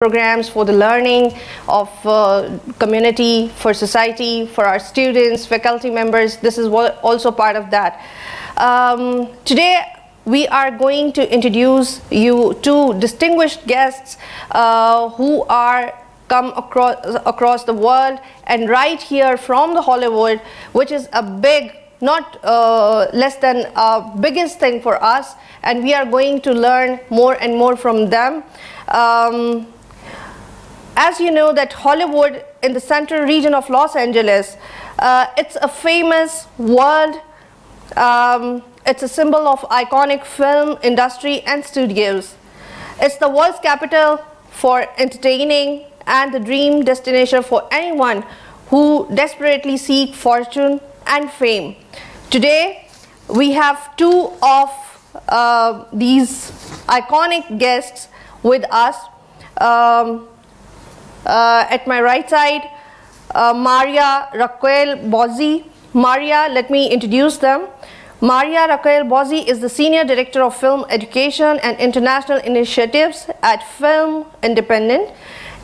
programs for the learning of community, for society, for our students, faculty members. This is also part of that. Today, we are going to introduce you two distinguished guests who are come across the world and right here from the Hollywood, which is a big, not less than biggest thing for us, and we are going to learn more and more from them. As you know, that Hollywood in the central region of Los Angeles, it's a famous world. It's a symbol of iconic film industry and studios. It's the world's capital for entertaining and the dream destination for anyone who desperately seek fortune and fame. Today, we have two of these iconic guests with us. At my right side, Maria Raquel Bozzi. Maria, let me introduce them. Maria Raquel Bozzi is the Senior Director of Film Education and International Initiatives at Film Independent.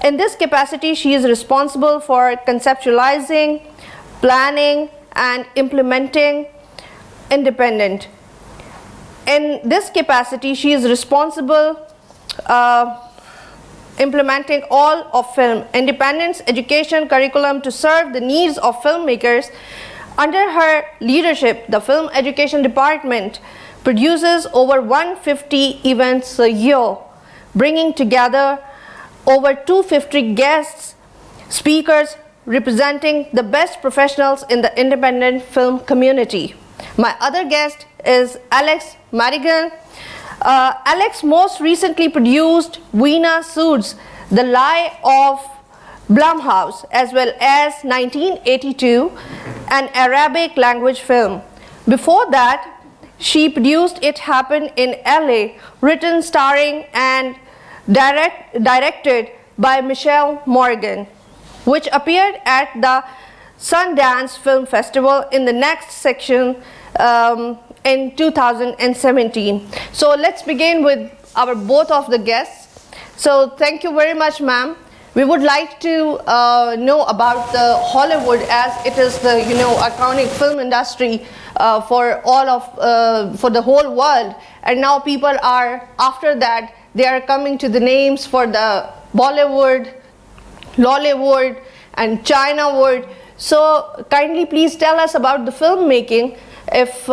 In this capacity, she is responsible for conceptualizing, planning, and implementing Independent. In this capacity, she is responsible implementing all of Film Independent's education curriculum to serve the needs of filmmakers. Under her leadership, the Film Education Department produces over 150 events a year, bringing together over 250 guests, speakers representing the best professionals in the independent film community. My other guest is Alex Madigan. Alex most recently produced Veena Suits, The Lie of Blumhouse, as well as 1982, an Arabic language film. Before that, she produced It Happened in LA, written, starring, and directed by Michelle Morgan, which appeared at the Sundance Film Festival in the next section in 2017. So let's begin with our both of the guests. So thank you very much, ma'am. We would like to know about the Hollywood, as it is the iconic film industry for all of for the whole world, and now people are, after that, they are coming to the names for the Bollywood, Lollywood, and Chinawood. So kindly please tell us about the filmmaking. If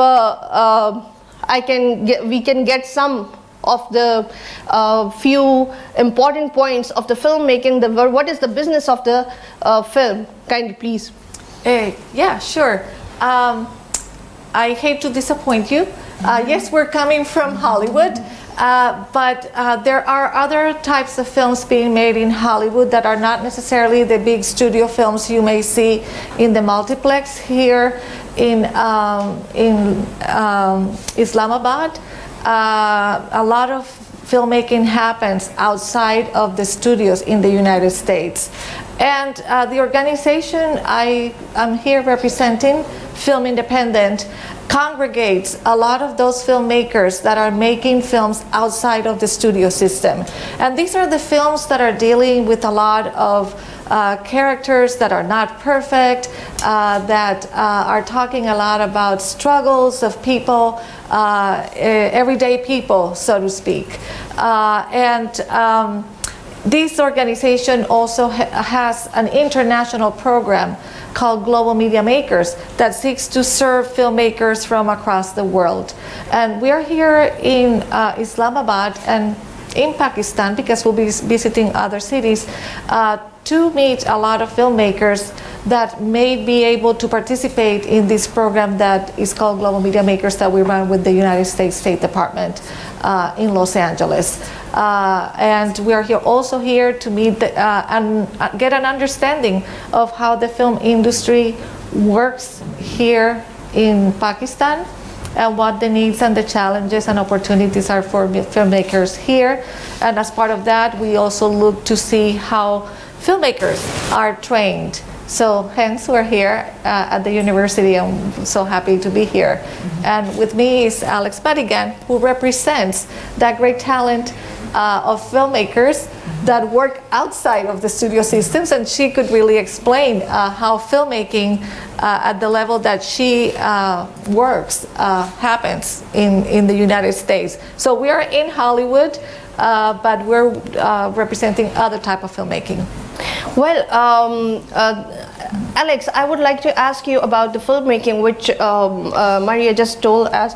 we can get some of the few important points of the filmmaking. What is the business of the film? Kindly, please. Yeah, sure. I hate to disappoint you. Yes, we're coming from Hollywood. But there are other types of films being made in Hollywood that are not necessarily the big studio films you may see in the multiplex here in Islamabad. A lot of filmmaking happens outside of the studios in the United States. And the organization I am here representing, Film Independent, congregates a lot of those filmmakers that are making films outside of the studio system. And these are the films that are dealing with a lot of characters that are not perfect, that are talking a lot about struggles of people, everyday people, so to speak. This organization also has an international program called Global Media Makers that seeks to serve filmmakers from across the world. And we are here in Islamabad and in Pakistan, because we'll be visiting other cities, to meet a lot of filmmakers that may be able to participate in this program that is called Global Media Makers that we run with the United States State Department in Los Angeles. And we are also here to meet and get an understanding of how the film industry works here in Pakistan, and what the needs and the challenges and opportunities are for filmmakers here. And as part of that, we also look to see how filmmakers are trained. So hence we're here at the university. I'm so happy to be here. And with me is Alex Madigan, who represents that great talent of filmmakers that work outside of the studio systems, and she could really explain how filmmaking at the level that she works happens in the United States. So we are in Hollywood, but we're representing other type of filmmaking. Well, Alex, I would like to ask you about the filmmaking, which Maria just told us.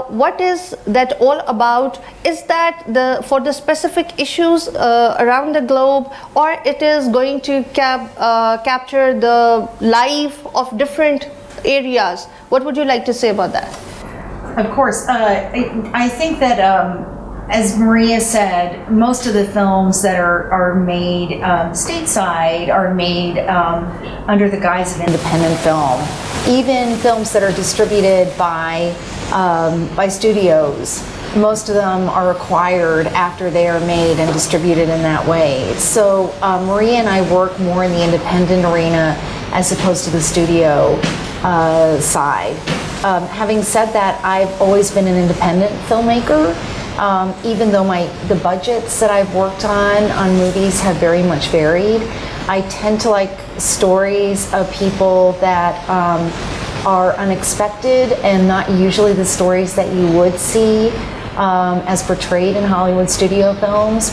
What is that all about? Is that for the specific issues around the globe, or it is going to capture the life of different areas? What would you like to say about that? Of course. I think that as Maria said, most of the films that are made stateside are made under the guise of independent film. Even films that are distributed by studios, most of them are acquired after they are made and distributed in that way. So Maria and I work more in the independent arena as opposed to the studio side. Having said that, I've always been an independent filmmaker. Even though the budgets that I've worked on movies have very much varied, I tend to like stories of people that are unexpected and not usually the stories that you would see as portrayed in Hollywood studio films.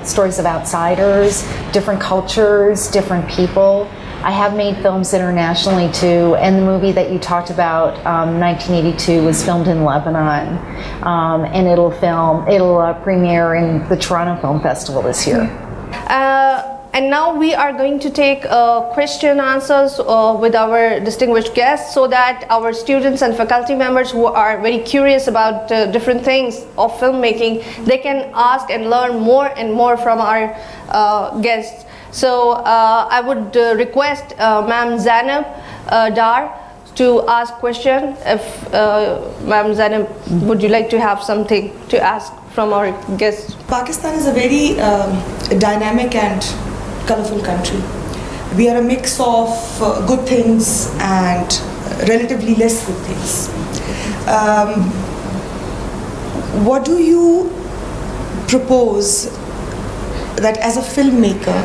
Stories of outsiders, different cultures, different people. I have made films internationally too, and the movie that you talked about, 1982, was filmed in Lebanon, and it'll premiere in the Toronto Film Festival this year. And now we are going to take question answers with our distinguished guests, so that our students and faculty members who are very curious about different things of filmmaking, they can ask and learn more and more from our guests. So I would request Ma'am Zainab Dar to ask question. If Ma'am Zainab, would you like to have something to ask from our guests? Pakistan is a very dynamic and colorful country. We are a mix of good things and relatively less good things. What do you propose that as a filmmaker,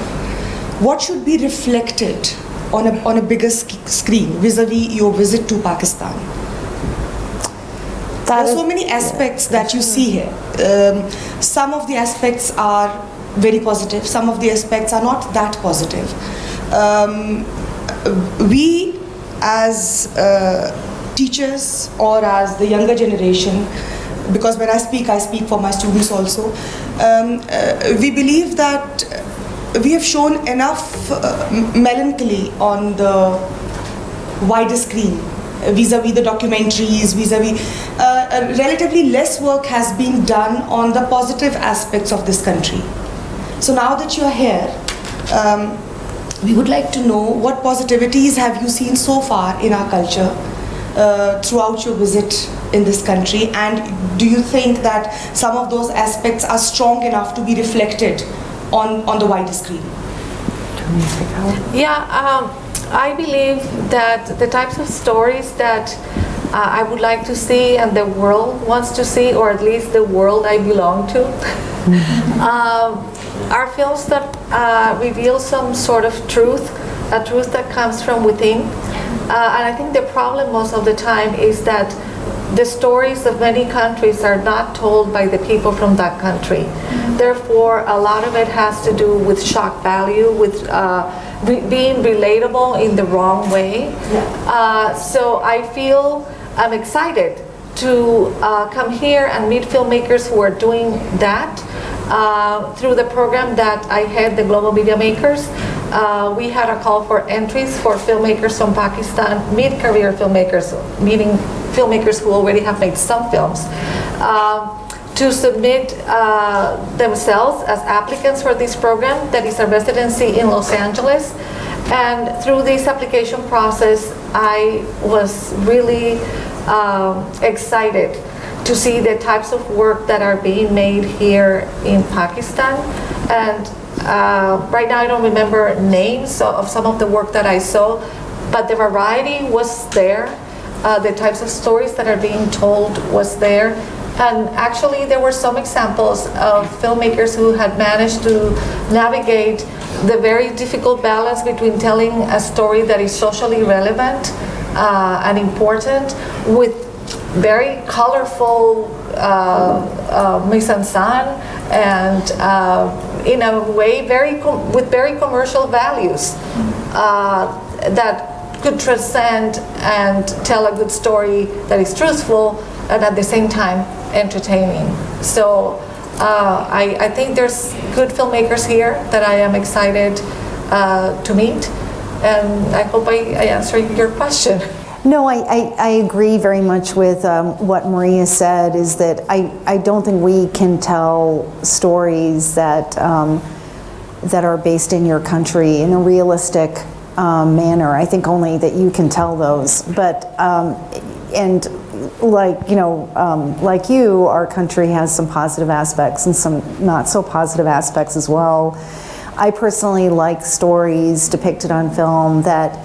what should be reflected on a bigger screen vis-a-vis your visit to Pakistan? There are so many aspects that you see here. Some of the aspects are very positive, some of the aspects are not that positive. We as teachers or as the younger generation, because when I speak for my students also, we believe that we have shown enough melancholy on the wider screen, vis-a-vis the documentaries, vis-a-vis relatively less work has been done on the positive aspects of this country. So now that you're here, we would like to know what positivities have you seen so far in our culture throughout your visit in this country, and do you think that some of those aspects are strong enough to be reflected on the wider screen? Yeah, I believe that the types of stories that I would like to see and the world wants to see, or at least the world I belong to, are films that reveal some sort of truth, a truth that comes from within. And I think the problem most of the time is that the stories of many countries are not told by the people from that country. Therefore, a lot of it has to do with shock value, with being relatable in the wrong way. So I feel I'm excited to come here and meet filmmakers who are doing that. Through the program that I head, the Global Media Makers, we had a call for entries for filmmakers from Pakistan, mid-career filmmakers, meaning filmmakers who already have made some films, to submit themselves as applicants for this program that is a residency in Los Angeles. And through this application process, I was really excited to see the types of work that are being made here in Pakistan. And right now I don't remember names of some of the work that I saw, but the variety was there. The types of stories that are being told was there. And actually, there were some examples of filmmakers who had managed to navigate the very difficult balance between telling a story that is socially relevant and important with very colorful mise en scène and in a way with very commercial values that could transcend and tell a good story that is truthful and at the same time entertaining. So I think there's good filmmakers here that I am excited to meet, and I hope I answered your question. No, I agree very much with what Maria said, is that I don't think we can tell stories that, that are based in your country in a realistic manner. I think only that you can tell those. But, and like, like you, our country has some positive aspects and some not so positive aspects as well. I personally like stories depicted on film that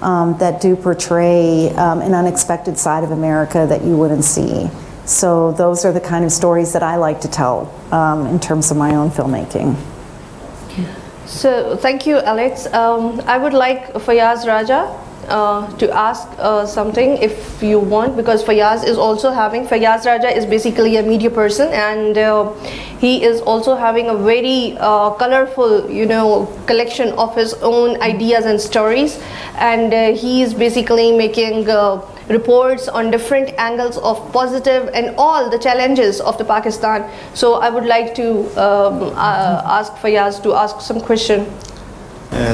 that do portray an unexpected side of America that you wouldn't see. So those are the kind of stories that I like to tell in terms of my own filmmaking. So thank you, Alex. I would like Fayaz Raja to ask something if you want, because Fayaz Raja is basically a media person, and he is also having a very colorful, collection of his own ideas and stories, and he is basically making reports on different angles of positive and all the challenges of the Pakistan. So I would like to ask Fayaz to ask some question.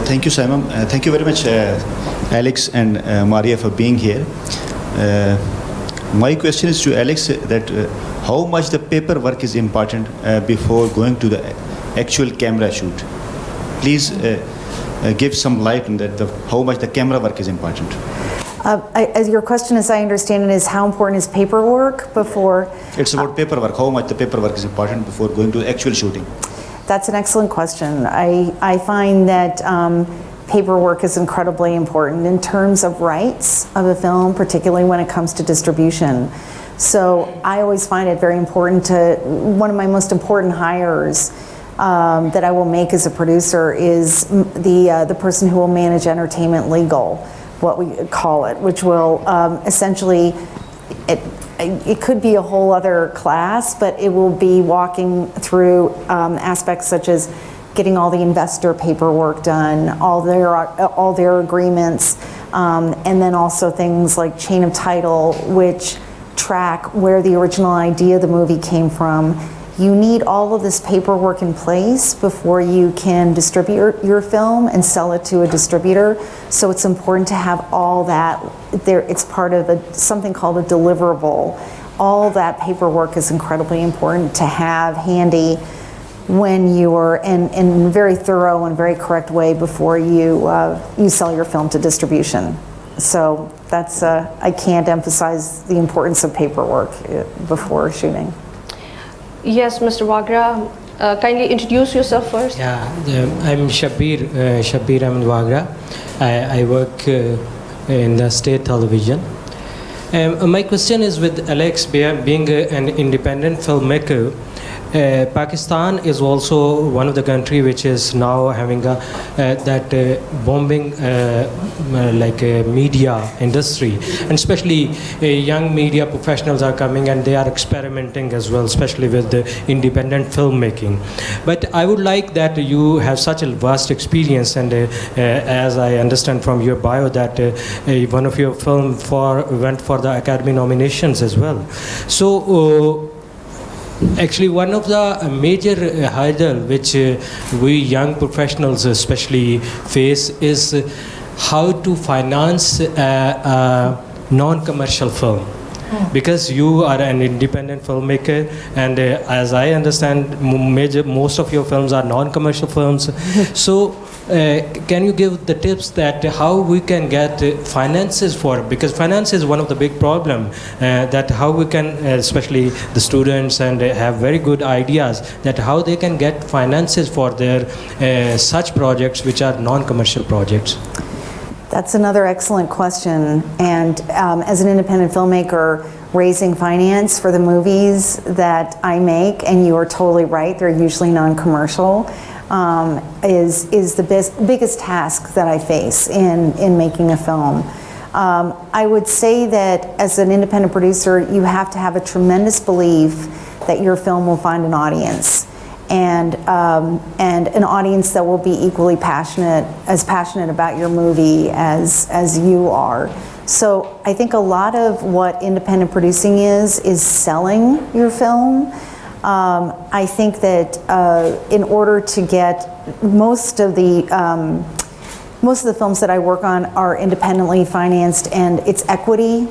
Thank you, Simon. Thank you very much, Alex and Maria, for being here. My question is to Alex that how much the paperwork is important before going to the actual camera shoot. Please give some light on that, how much the camera work is important. As your question, as I understand it, is how important is paperwork before? It's about paperwork, how much the paperwork is important before going to actual shooting. That's an excellent question. I find that paperwork is incredibly important in terms of rights of a film, particularly when it comes to distribution. So I always find it very important to, one of my most important hires that I will make as a producer is the person who will manage entertainment legal, what we call it, which will essentially, it could be a whole other class, but it will be walking through aspects such as getting all the investor paperwork done, all their agreements, and then also things like chain of title, which track where the original idea of the movie came from. You need all of this paperwork in place before you can distribute your film and sell it to a distributor. So it's important to have all that there. It's part of something called a deliverable. All that paperwork is incredibly important to have handy when you are in a very thorough and very correct way before you sell your film to distribution. So that's I can't emphasize the importance of paperwork before shooting. Yes, Mr. Wagra, kindly introduce yourself first. Yeah, I'm Shabbir Ahmed Wagra. I work in the state television. My question is with Alex, being an independent filmmaker. Pakistan is also one of the country which is now having that booming media industry, and especially young media professionals are coming and they are experimenting as well, especially with the independent filmmaking. But I would like that you have such a vast experience, and as I understand from your bio that one of your film went for the Academy nominations as well. So actually, one of the major hurdle which we young professionals especially face is how to finance a non-commercial film. Because you are an independent filmmaker, and as I understand, most of your films are non-commercial films. So can you give the tips that how we can get finances for it? Because finance is one of the big problem, that how we can, especially the students, and have very good ideas that how they can get finances for their such projects which are non-commercial projects. That's another excellent question. And as an independent filmmaker, raising finance for the movies that I make, and you are totally right, they're usually non-commercial, is the biggest task that I face in making a film. I would say that as an independent producer, you have to have a tremendous belief that your film will find an audience, and an audience that will be equally passionate about your movie as you are. So I think a lot of what independent producing is selling your film. I think that in order to get most of the films that I work on are independently financed, and it's equity.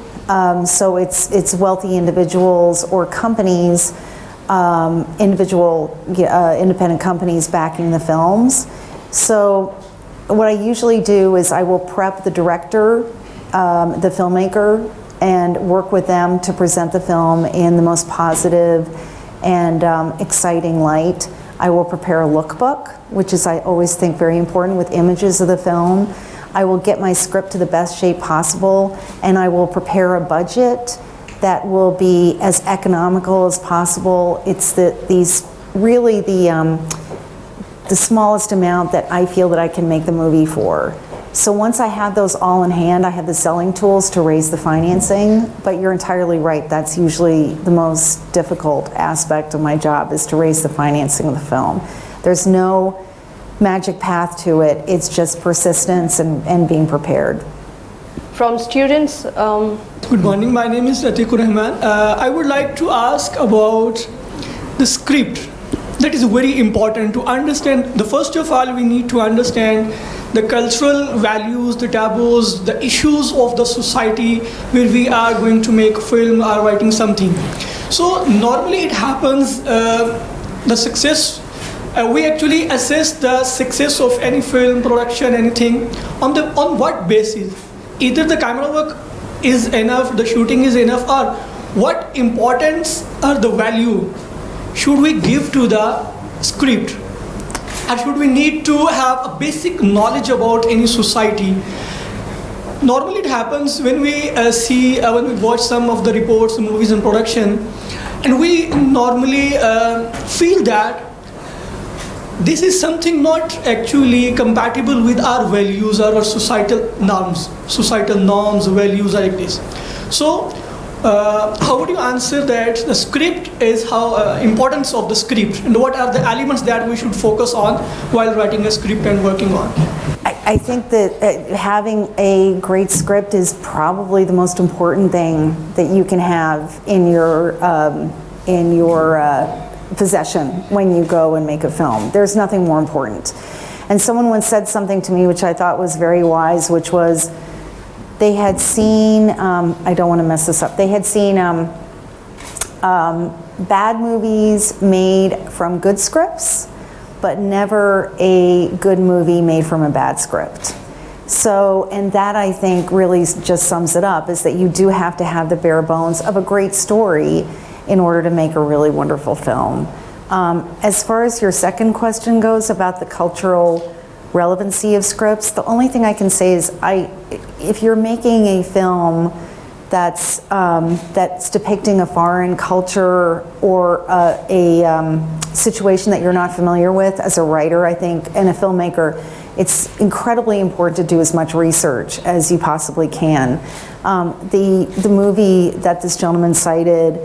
So it's wealthy individuals or companies, independent companies backing the films. So what I usually do is I will prep the director, the filmmaker, and work with them to present the film in the most positive and exciting light. I will prepare a lookbook, which is, I always think, very important, with images of the film. I will get my script to the best shape possible, and I will prepare a budget that will be as economical as possible. It's the smallest amount that I feel that I can make the movie for. So once I have those all in hand, I have the selling tools to raise the financing, but you're entirely right, that's usually the most difficult aspect of my job, is to raise the financing of the film. There's no magic path to it, it's just persistence and being prepared. From students, Good morning, my name is Atikur Rahman. I would like to ask about the script. That is very important to understand. First of all, we need to understand the cultural values, the taboos, the issues of the society where we are going to make a film or writing something. So normally it happens, the success, we actually assess the success of any film production, anything, on what basis? Either the camera work is enough, the shooting is enough, or what importance or the value should we give to the script? Or should we need to have a basic knowledge about any society? Normally it happens when we when we watch some of the reports, movies in production, and we normally feel that this is something not actually compatible with our values or our societal norms, values like this. So how would you answer that the script is importance of the script, and what are the elements that we should focus on while writing a script and working on? I think that having a great script is probably the most important thing that you can have in your possession when you go and make a film. There's nothing more important. And someone once said something to me which I thought was very wise, which was, they had seen, I don't want to mess this up, they had seen bad movies made from good scripts, but never a good movie made from a bad script. So, and that I think really just sums it up, is that you do have to have the bare bones of a great story in order to make a really wonderful film. As far as your second question goes about the cultural relevancy of scripts, the only thing I can say is if you're making a film that's depicting a foreign culture or a situation that you're not familiar with, as a writer, I think, and a filmmaker, it's incredibly important to do as much research as you possibly can. The movie that this gentleman cited,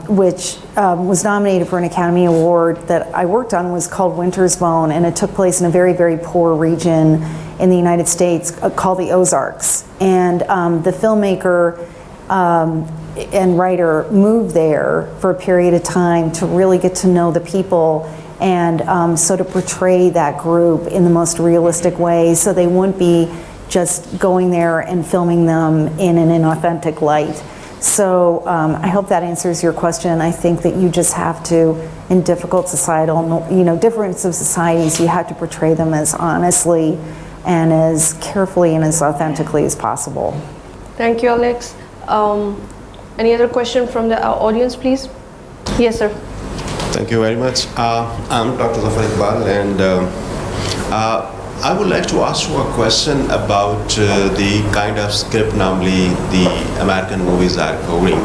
which was nominated for an Academy Award that I worked on, was called Winter's Bone, and it took place in a very, very poor region in the United States called the Ozarks. And the filmmaker and writer moved there for a period of time to really get to know the people, and so to portray that group in the most realistic way, so they wouldn't be just going there and filming them in an inauthentic light. So I hope that answers your question. I think that you just have to, in difficult societal, difference of societies, you have to portray them as honestly and as carefully and as authentically as possible. thank you, Alex. Any other question from the audience, please? Yes, sir. Thank you very much. I'm Dr. Zafar Iqbal, and I would like to ask you a question about the kind of script normally the American movies are covering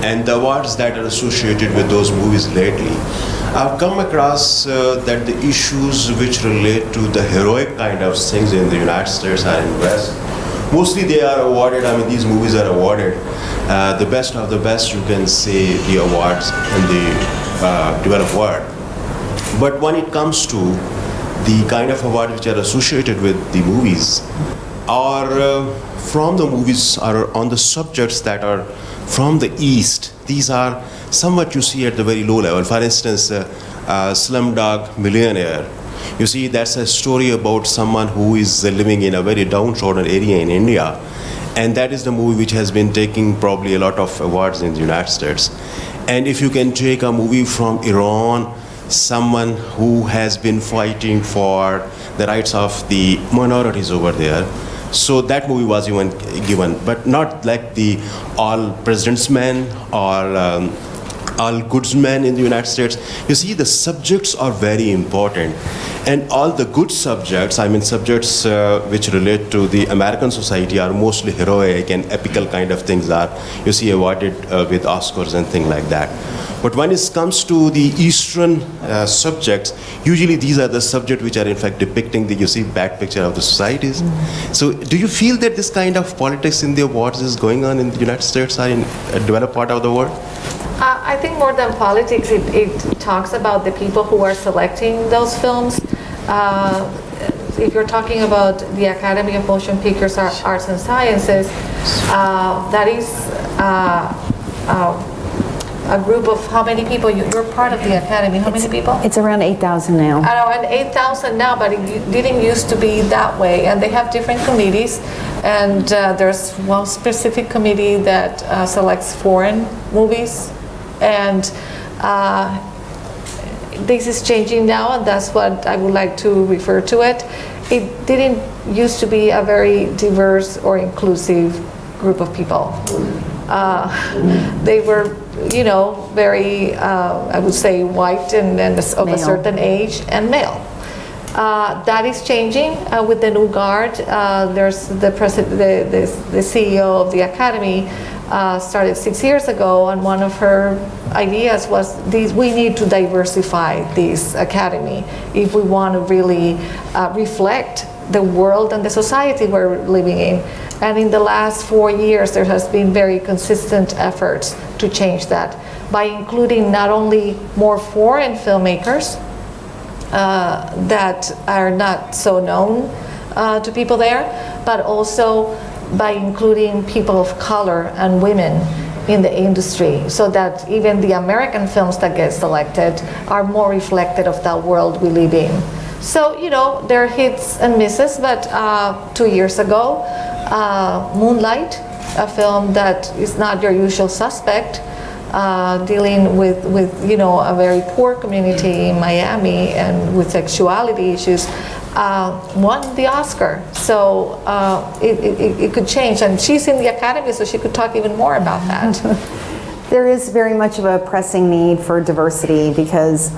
and the awards that are associated with those movies lately. I've come across that the issues which relate to the heroic kind of things in the United States are in West. Mostly they are awarded, I mean these movies are awarded the best of the best, you can say, the awards in the developed world. But when it comes to the kind of awards which are associated with the movies or from the movies or on the subjects that are from the East, these are somewhat you see at the very low level. For instance, Slumdog Millionaire. You see, that's a story about someone who is living in a very downtrodden area in India. And that is the movie which has been taking probably a lot of awards in the United States. And if you can take a movie from Iran, someone who has been fighting for the rights of the minorities over there, so that movie was even given, but not like the All President's Men or All Goods Men in the United States. You see, the subjects are very important. And all the good subjects, I mean subjects which relate to the American society are mostly heroic and epical kind of things are, you see, awarded with Oscars and things like that. But when it comes to the Eastern subjects, usually these are the subjects which are in fact depicting the, you see, bad picture of the societies. So do you feel that this kind of politics in the awards is going on in the United States or in a developed part of the world? I think more than politics, it talks about the people who are selecting those films. If you're talking about the Academy of Motion Pictures Arts and Sciences, that is a group of how many people? You're part of the Academy. How many people? It's around 8,000 now. I know, and 8,000 now, but it didn't used to be that way. And they have different committees. And there's one specific committee that selects foreign movies. And this is changing now, and that's what I would like to refer to it. It didn't used to be a very diverse or inclusive group of people. They were, you know, very, I would say, white and of male. A certain age and male. That is changing with the new guard. There's the CEO of the Academy started 6 years ago, and one of her ideas was we need to diversify this Academy if we want to really reflect the world and the society we're living in. And in the last 4 years, there has been very consistent efforts to change that by including not only more foreign filmmakers that are not so known to people there, but also by including people of color and women in the industry, so that even the American films that get selected are more reflective of that world we live in. So, you know, there are hits and misses, but 2 years ago, Moonlight, a film that is not your usual suspect, dealing with you know, a very poor community in Miami and with sexuality issues, won the Oscar. So it could change, and she's in the Academy, so she could talk even more about that. There is very much of a pressing need for diversity because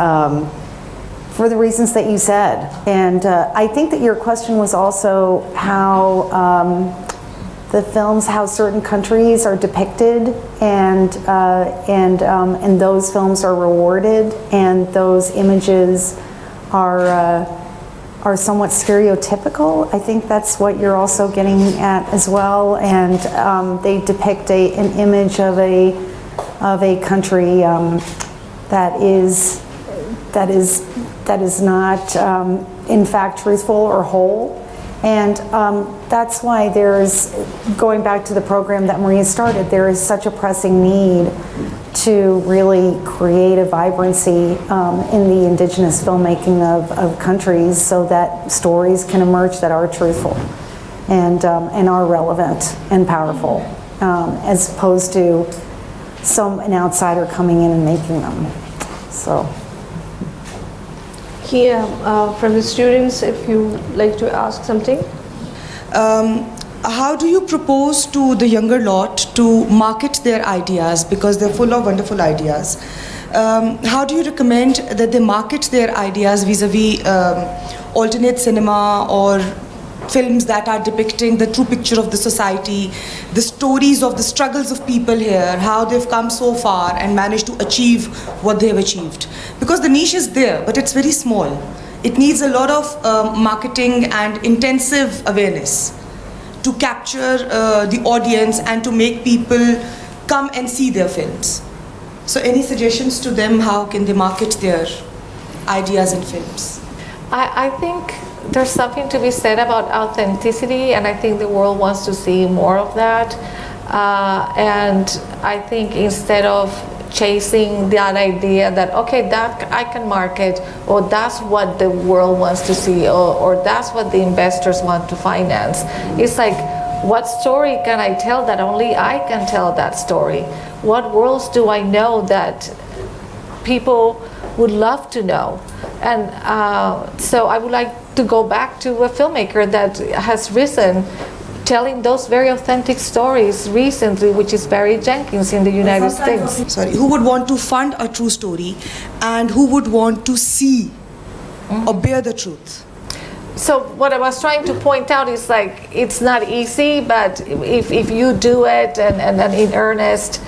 for the reasons that you said. And I think that your question was also how the films, how certain countries are depicted, and those films are rewarded, and those images are somewhat stereotypical. I think that's what you're also getting at as well. And they depict an image of a country that is not in fact truthful or whole. And that's why there's, going back to the program that Maria started, there is such a pressing need to really create a vibrancy in the indigenous filmmaking of countries, so that stories can emerge that are truthful and are relevant and powerful, as opposed to an outsider coming in and making them. So. Here, from the students, if you like to ask something. How do you propose to the younger lot to market their ideas, because they're full of wonderful ideas? How do you recommend that they market their ideas vis-a-vis alternate cinema or films that are depicting the true picture of the society, the stories of the struggles of people here, how they've come so far and managed to achieve what they have achieved. Because the niche is there, but it's very small. It needs a lot of marketing and intensive awareness to capture the audience and to make people come and see their films. So any suggestions to them, how can they market their ideas and films? I think there's something to be said about authenticity, and I think the world wants to see more of that. And I think instead of chasing that idea that, okay, that I can market, or that's what the world wants to see, or that's what the investors want to finance, it's like, what story can I tell that only I can tell that story? What worlds do I know that people would love to know? And so I would like to go back to a filmmaker that has risen, telling those very authentic stories recently, which is Barry Jenkins in the United States. Sorry, who would want to fund a true story and who would want to see or bear the truth? So what I was trying to point out is like, it's not easy, but if you do it and in earnest,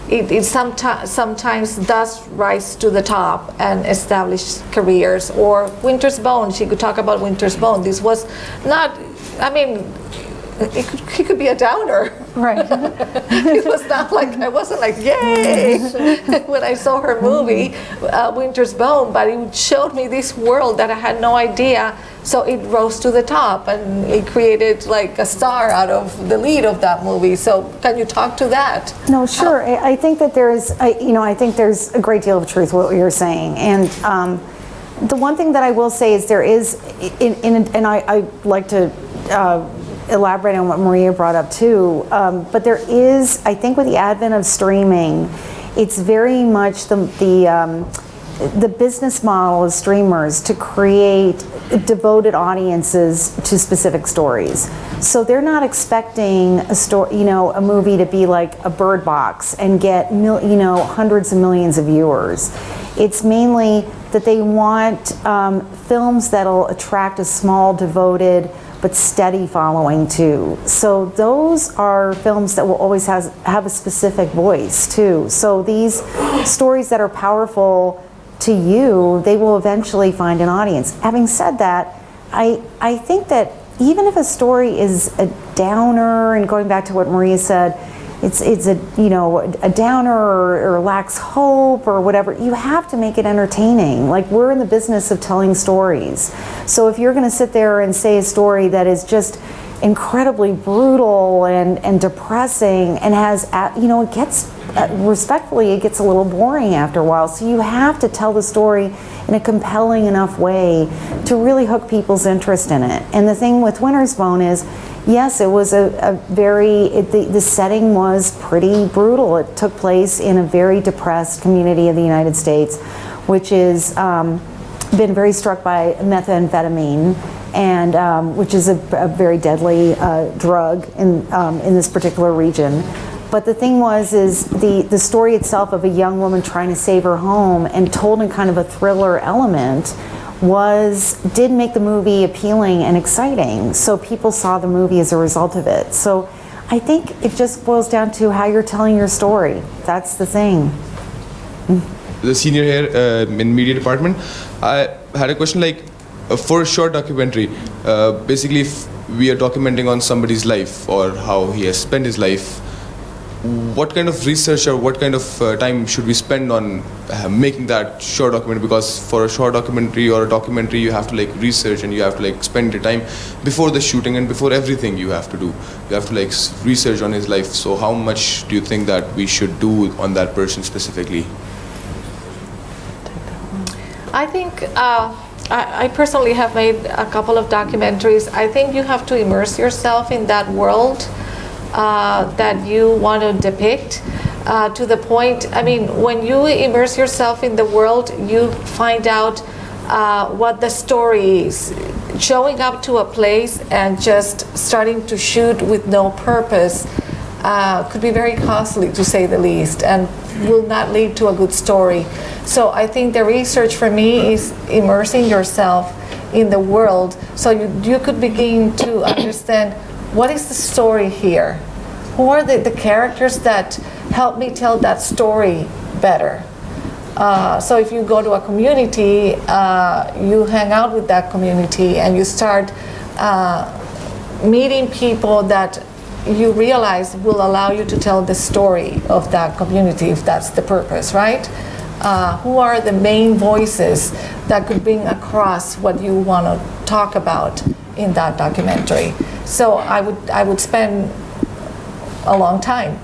it sometimes does rise to the top and establish careers. Or Winter's Bone, she could talk about Winter's Bone. This was not, I mean, it could be a downer. Right. It was not like, I wasn't like, yay, when I saw her movie, Winter's Bone, but it showed me this world that I had no idea. So it rose to the top, and it created like a star out of the lead of that movie. So can you talk to that? No, sure. I think that there's, I think there's a great deal of truth what you're saying. And the one thing that I will say is there is, and I like to elaborate on what Maria brought up too, but there is, I think with the advent of streaming, it's very much the business model of streamers to create devoted audiences to specific stories. So they're not expecting a story, a movie to be like a Bird Box and get hundreds of millions of viewers. It's mainly that they want films that'll attract a small, devoted, but steady following too. So those are films that will always have a specific voice too. So these stories that are powerful to you, they will eventually find an audience. Having said that, I think that even if a story is a downer, and going back to what Maria said, it's a downer or lacks hope or whatever, you have to make it entertaining. Like, we're in the business of telling stories. So if you're going to sit there and say a story that is just incredibly brutal and depressing and has, it gets, respectfully, it gets a little boring after a while. So you have to tell the story in a compelling enough way to really hook people's interest in it. And the thing with Winter's Bone is, yes, it was the setting was pretty brutal. It took place in a very depressed community of the United States, which is been very struck by methamphetamine, and which is a very deadly drug in this particular region. But the thing is the story itself of a young woman trying to save her home, and told in kind of a thriller element, did make the movie appealing and exciting. So people saw the movie as a result of it. So I think it just boils down to how you're telling your story. That's the thing. The senior here in media department, I had a question like, for a short documentary, basically if we are documenting on somebody's life or how he has spent his life, what kind of research or what kind of time should we spend on making that short documentary? Because for a short documentary or a documentary, you have to like research and you have to like spend your time before the shooting and before everything you have to do. You have to like research on his life. So how much do you think that we should do on that person specifically? I think I personally have made a couple of documentaries. I think you have to immerse yourself in that world that you want to depict, to the point, I mean, when you immerse yourself in the world, you find out what the story is. Showing up to a place and just starting to shoot with no purpose could be very costly, to say the least, and will not lead to a good story. So I think the research for me is immersing yourself in the world, so you could begin to understand what is the story here, who are the characters that help me tell that story better. So if you go to a community, you hang out with that community and you start meeting people that you realize will allow you to tell the story of that community, if that's the purpose, right? Who are the main voices that could bring across what you want to talk about in that documentary? So I would spend a long time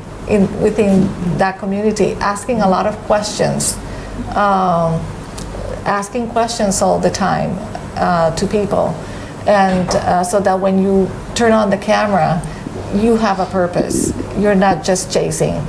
within that community asking a lot of questions, asking questions all the time to people, and so that when you turn on the camera, you have a purpose. You're not just chasing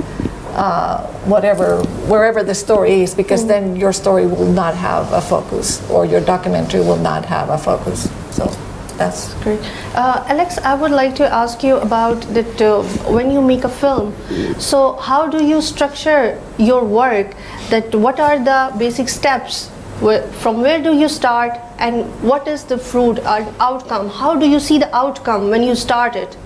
wherever the story is, because then your story will not have a focus, or your documentary will not have a focus. So that's Great. Alex, I would like to ask you about that when you make a film, so how do you structure your work? That what are the basic steps? From where do you start, and what is the fruit or outcome? How do you see the outcome when you start it?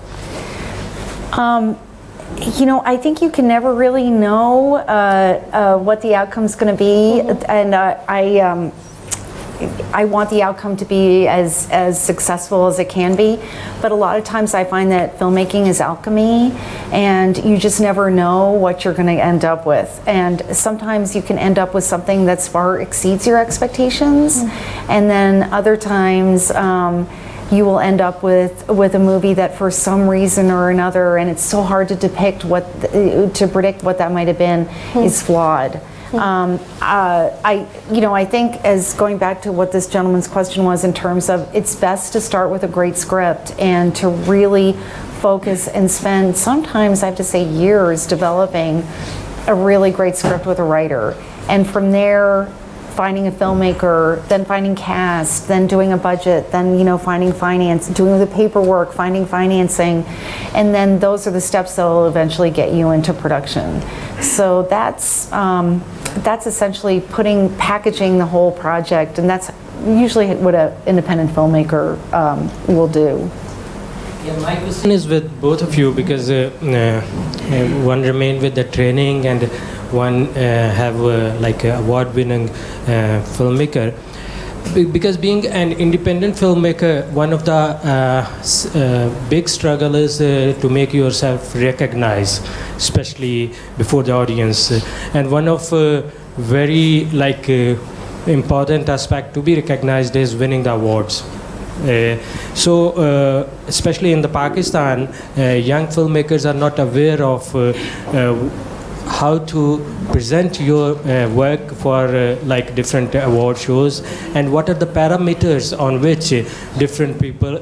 You know, I think you can never really know what the outcome's going to be, and I want the outcome to be as successful as it can be, but a lot of times I find that filmmaking is alchemy, and you just never know what you're going to end up with. And sometimes you can end up with something that far exceeds your expectations, and then other times you will end up with a movie that for some reason or another, and it's so hard to predict what that might have been, is flawed. I think, as going back to what this gentleman's question was, in terms of it's best to start with a great script and to really focus and spend, sometimes I have to say, years developing a really great script with a writer, and from there finding a filmmaker, then finding cast, then doing a budget, then finding finance, doing the paperwork, finding financing, and then those are the steps that will eventually get you into production. So that's essentially packaging the whole project, and that's usually what an independent filmmaker will do. Yeah, my question is with both of you, because one remained with the training and one have like an award-winning filmmaker. Because being an independent filmmaker, one of the big struggle is to make yourself recognized, especially before the audience. And one of very important aspect to be recognized is winning the awards. So especially in the Pakistan, young filmmakers are not aware of how to present your work for different award shows, and what are the parameters on which different people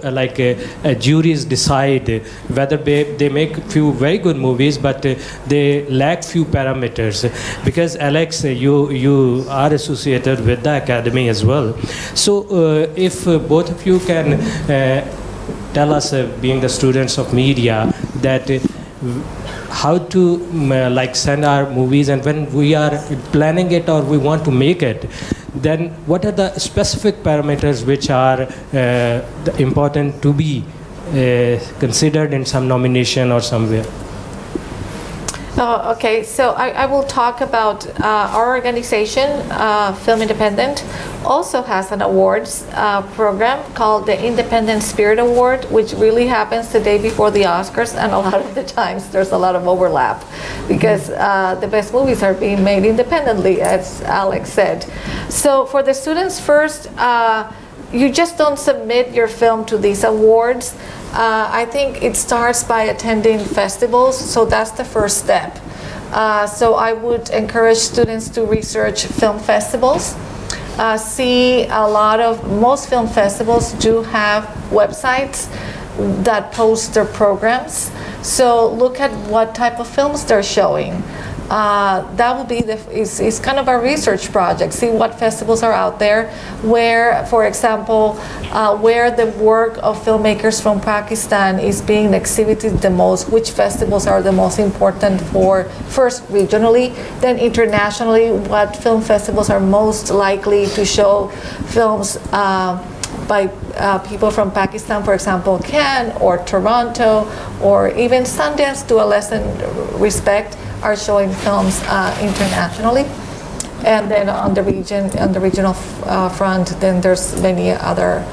juries decide whether they make few very good movies, but they lack few parameters. Because Alex, you are associated with the academy as well, so if both of you can tell us, being the students of media, that how to send our movies, and when we are planning it or we want to make it, then what are the specific parameters which are important to be considered in some nomination or somewhere? Okay, so I will talk about our organization, Film Independent, also has an awards program called the Independent Spirit Award, which really happens the day before the Oscars, and a lot of the times there's a lot of overlap because the best movies are being made independently, as Alex said. So for the students first, you just don't submit your film to these awards. I think it starts by attending festivals, so that's the first step. So I would encourage students to research film festivals. Most film festivals do have websites that post their programs. So look at what type of films they're showing. That will be it's kind of a research project. See what festivals are out there, where, for example, where the work of filmmakers from Pakistan is being exhibited the most, which festivals are the most important for, first regionally, then internationally, what film festivals are most likely to show films by people from Pakistan, for example, Cannes or Toronto, or even Sundance, to a lesser respect, are showing films internationally. And then on the regional front, then there's many other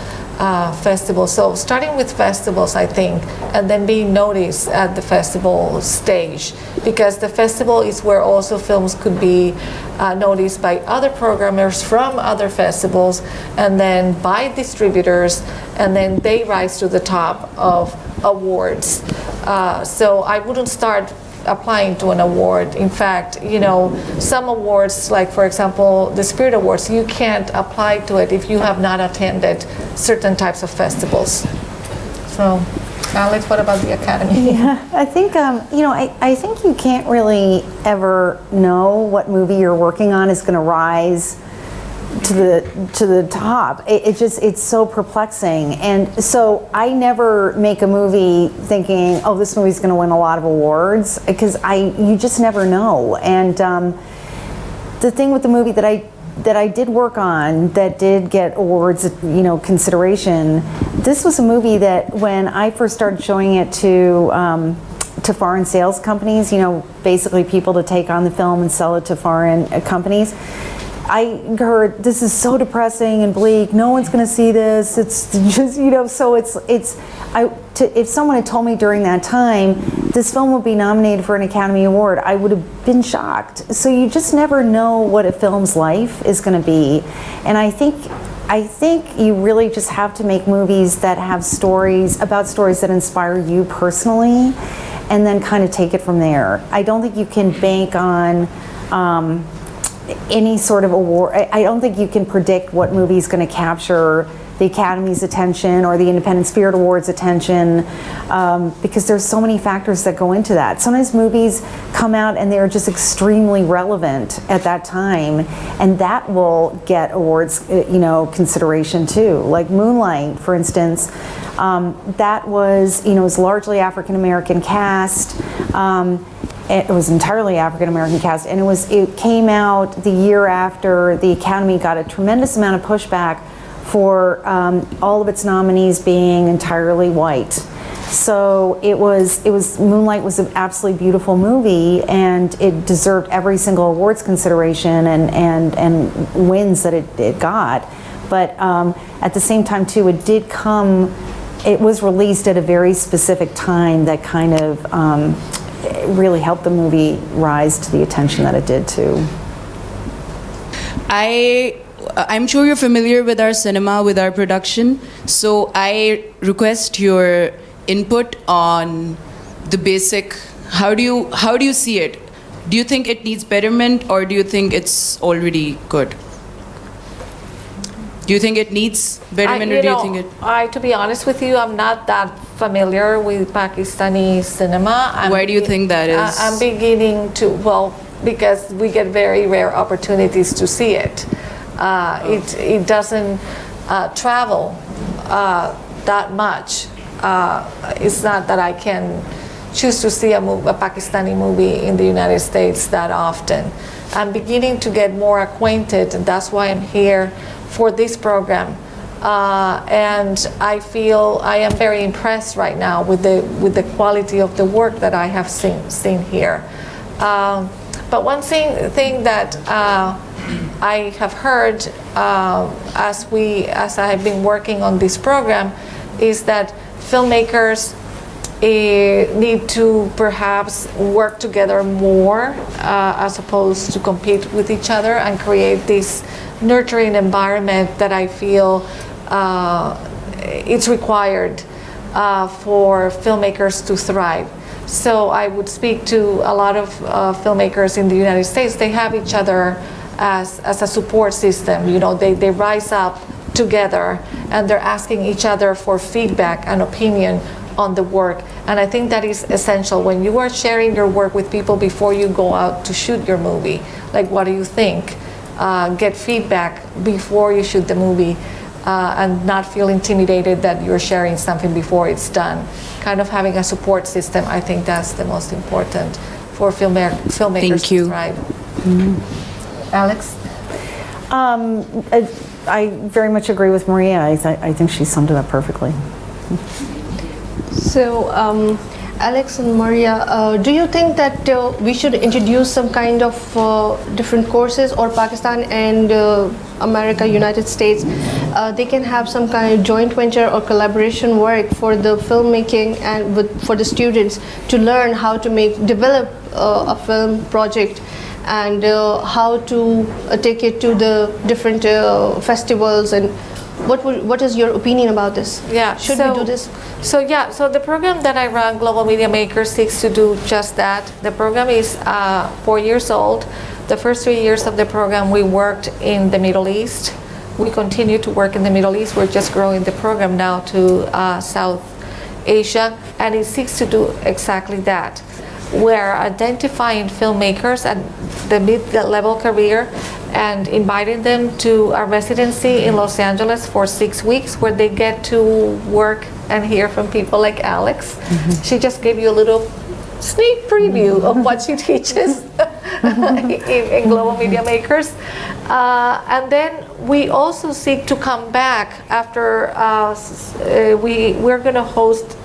festivals. So starting with festivals, I think, and then being noticed at the festival stage, because the festival is where also films could be noticed by other programmers from other festivals, and then by distributors, and then they rise to the top of awards. So I wouldn't start applying to an award. In fact, you know, some awards, like for example the Spirit Awards, you can't apply to it if you have not attended certain types of festivals. So Alex, what about the Academy? Yeah, I think, you know, I think you can't really ever know what movie you're working on is going to rise to the top. It's so perplexing. And so I never make a movie thinking, oh, this movie's going to win a lot of awards, because you just never know. And the thing with the movie that I did work on that did get awards, you know, consideration, this was a movie that when I first started showing it to foreign sales companies, you know, basically people to take on the film and sell it to foreign companies, I heard, this is so depressing and bleak, no one's going to see this, it's just, you know, so if someone had told me during that time this film would be nominated for an Academy Award, I would have been shocked. So you just never know what a film's life is going to be. And I think you really just have to make movies that have stories that inspire you personally, and then kind of take it from there. I don't think you can bank on any sort of award. I don't think you can predict what movie is going to capture the Academy's attention or the Independent Spirit Awards attention, because there's so many factors that go into that. Sometimes movies come out and they're just extremely relevant at that time, and that will get awards, you know, consideration too. Like Moonlight, for instance, that was, you know, it was largely African American cast. It was entirely African American cast, and it came out the year after the Academy got a tremendous amount of pushback for all of its nominees being entirely white. So Moonlight was an absolutely beautiful movie, and it deserved every single awards consideration and wins that it got. But at the same time too, it was released at a very specific time that kind of really helped the movie rise to the attention that it did too. I'm sure you're familiar with our cinema, with our production, so I request your input on the basic, how do you see it? Do you think it needs betterment, or do you think it's already good? Do you think it needs betterment, or do you think it... To be honest with you, I'm not that familiar with Pakistani cinema. Why do you think that is? I'm beginning to, well, because we get very rare opportunities to see it. It doesn't travel that much. It's not that I can choose to see a Pakistani movie in the United States that often. I'm beginning to get more acquainted, and that's why I'm here for this program. And I feel I am very impressed right now with the quality of the work that I have seen here. But one thing that I have heard as I have been working on this program is that filmmakers need to perhaps work together more as opposed to compete with each other, and create this nurturing environment that I feel it's required for filmmakers to thrive. So I would speak to a lot of filmmakers in the United States. They have each other as a support system. You know, they rise up together, and they're asking each other for feedback and opinion on the work. And I think that is essential when you are sharing your work with people before you go out to shoot your movie. Like, what do you think? Get feedback before you shoot the movie, and not feel intimidated that you're sharing something before it's done. Kind of having a support system, I think that's the most important for filmmakers to thrive. Mm-hmm. Alex? I very much agree with Maria. I think she summed it up perfectly. So, Alex and Maria, do you think that we should introduce some kind of different courses, or Pakistan and America, United States, they can have some kind of joint venture or collaboration work for the filmmaking and for the students to learn how to develop a film project, and how to take it to the different festivals, and what is your opinion about this? Yeah, Should we do this? So the program that I run, Global Media Makers, seeks to do just that. The program is 4 years old. The first 3 years of the program we worked in the Middle East. We continue to work in the Middle East. We're just growing the program now to South Asia, and it seeks to do exactly that. We're identifying filmmakers at the mid-level career and inviting them to a residency in Los Angeles for 6 weeks, where they get to work and hear from people like Alex. She just gave you a little sneak preview of what she teaches in Global Media Makers. And then we also seek to come back after we're going to host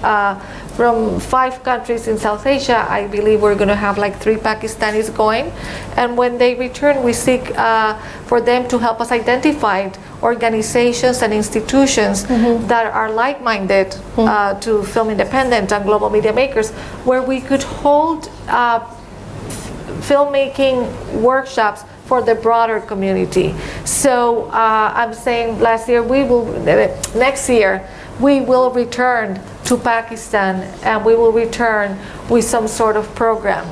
from 5 countries in South Asia. I believe we're going to have like 3 Pakistanis going. And when they return, we seek for them to help us identify organizations and institutions that are like-minded to Film Independent and Global Media Makers, where we could hold filmmaking workshops for the broader community. So I'm saying next year, we will return to Pakistan, and we will return with some sort of program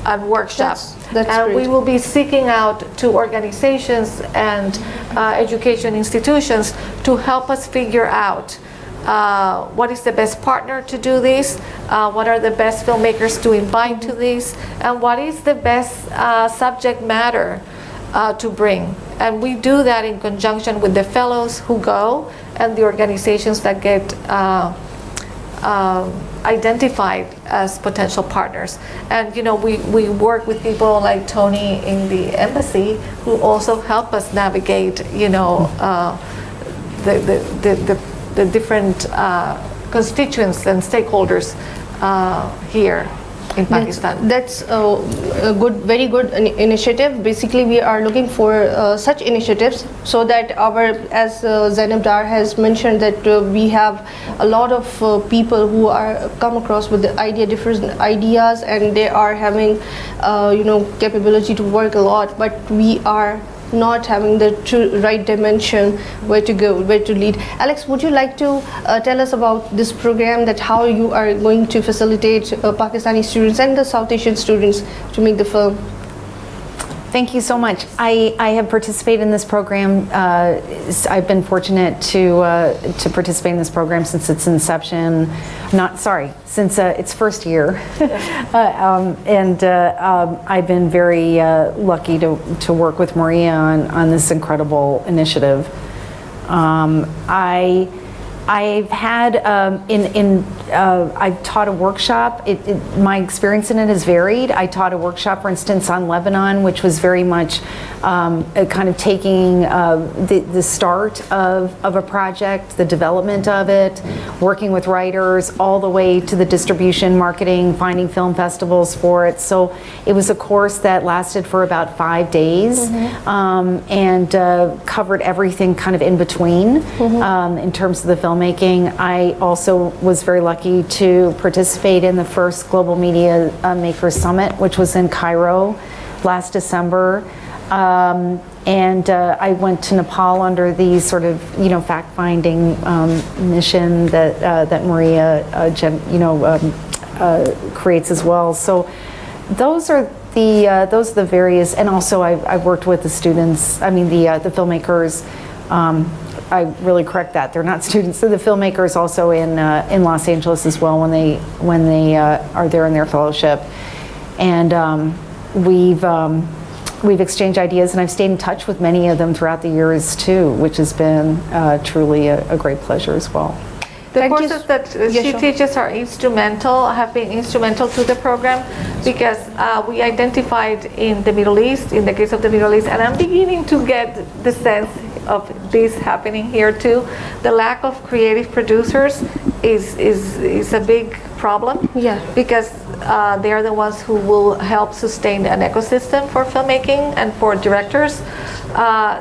and workshop. That's and great. we will be seeking out to organizations and education institutions to help us figure out what is the best partner to do this, what are the best filmmakers to invite to this, and what is the best subject matter to bring. And we do that in conjunction with the fellows who go and the organizations that get identified as potential partners. And we work with people like Tony in the embassy, who also help us navigate the different constituents and stakeholders here in Pakistan. That's a very good initiative. Basically, we are looking for such initiatives so that as Zainab Dar has mentioned, that we have a lot of people who are come across with different ideas, and they are having capability to work a lot, but we are not having the right dimension where to go, where to lead. Alex, would you like to tell us about this program, that how you are going to facilitate Pakistani students and the South Asian students to make the film? Thank you so much. I have participated in this program. I've been fortunate to participate in this program since its inception. Since its first year. I've been very lucky to work with Maria on this incredible initiative. I've had I've taught a workshop. My experience in it has varied. I taught a workshop, for instance, on Lebanon, which was very much kind of taking the start of a project, the development of it, working with writers, all the way to the distribution, marketing, finding film festivals for it. So it was a course that lasted for about 5 days and covered everything kind of in between in terms of the filmmaking. I also was very lucky to participate in the first Global Media Makers Summit, which was in Cairo last December. I went to Nepal under the sort of fact-finding mission that Maria creates as well. So those are the various, and also I've worked with the students. I mean the filmmakers. I really correct that, they're not students. They're the filmmakers also in Los Angeles as well when they are there in their fellowship, and we've exchanged ideas, and I've stayed in touch with many of them throughout the years too, which has been truly a great pleasure as well. The courses that she teaches have been instrumental to the program, because we identified in the Middle East, in the case of the Middle East, and I'm beginning to get the sense of this happening here too. The lack of creative producers is a big problem. Yeah. Because they are the ones who will help sustain an ecosystem for filmmaking and for directors.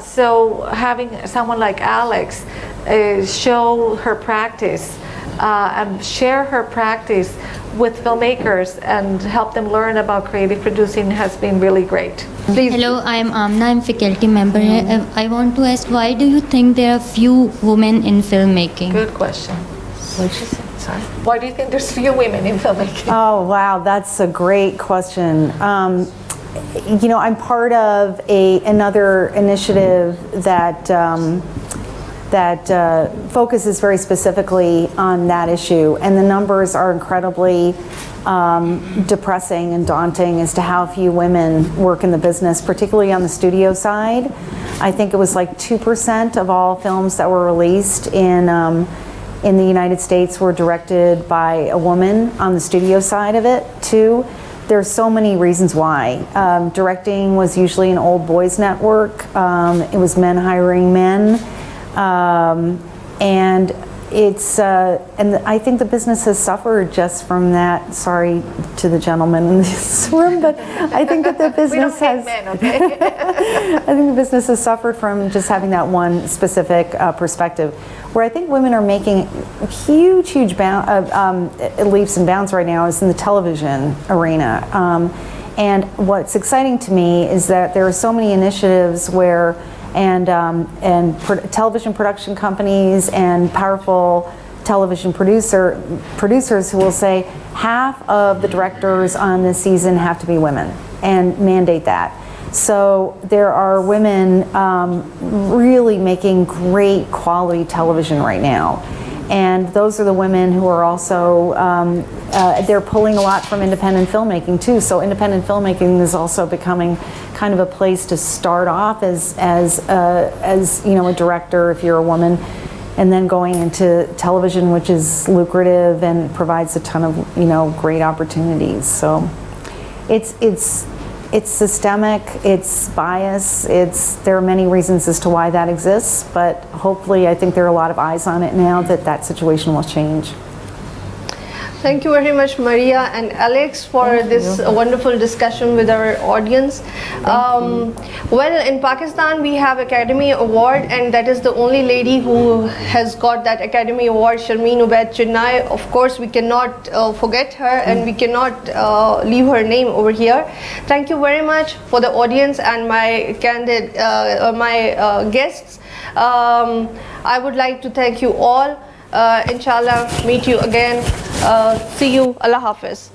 So having someone like Alex show her practice and share her practice with filmmakers and help them learn about creative producing has been really great. Please. Hello, I am Amna, I'm faculty member here. I want to ask, why do you think there are few women in filmmaking? Good question. What did you say? Sorry. Why do you think there's few women in filmmaking? Oh, wow, that's a great question. You know, I'm part of another initiative that focuses very specifically on that issue, and the numbers are incredibly depressing and daunting as to how few women work in the business, particularly on the studio side. I think it was like 2% of all films that were released in the United States were directed by a woman on the studio side of it too. There's so many reasons why. Directing was usually an old boys network. It was men hiring men. And it's and I think the business has suffered just from that. Sorry to the gentleman in this room, but I think that the business has. Men, okay? I think the business has suffered from just having that one specific perspective, where I think women are making huge leaps and bounds right now is in the television arena. And what's exciting to me is that there are so many initiatives where television production companies and powerful television producers who will say half of the directors on this season have to be women and mandate that. So there are women really making great quality television right now. And those are the women who are also, they're pulling a lot from independent filmmaking too. So independent filmmaking is also becoming kind of a place to start off as you know, a director if you're a woman, and then going into television, which is lucrative and provides a ton of, you know, great opportunities. So it's systemic, it's bias, there are many reasons as to why that exists, but hopefully I think there are a lot of eyes on it now that situation will change. Thank you very much, Maria and Alex, for this wonderful discussion with our audience. Well, in Pakistan, we have Academy Award, and that is the only lady who has got that Academy Award, Sharmeen Ubaid Chinnai. Of course, we cannot forget her, and we cannot leave her name over here. Thank you very much for the audience and my guests. I would like to thank you all. Inshallah, meet you again. See you. Allah Hafiz.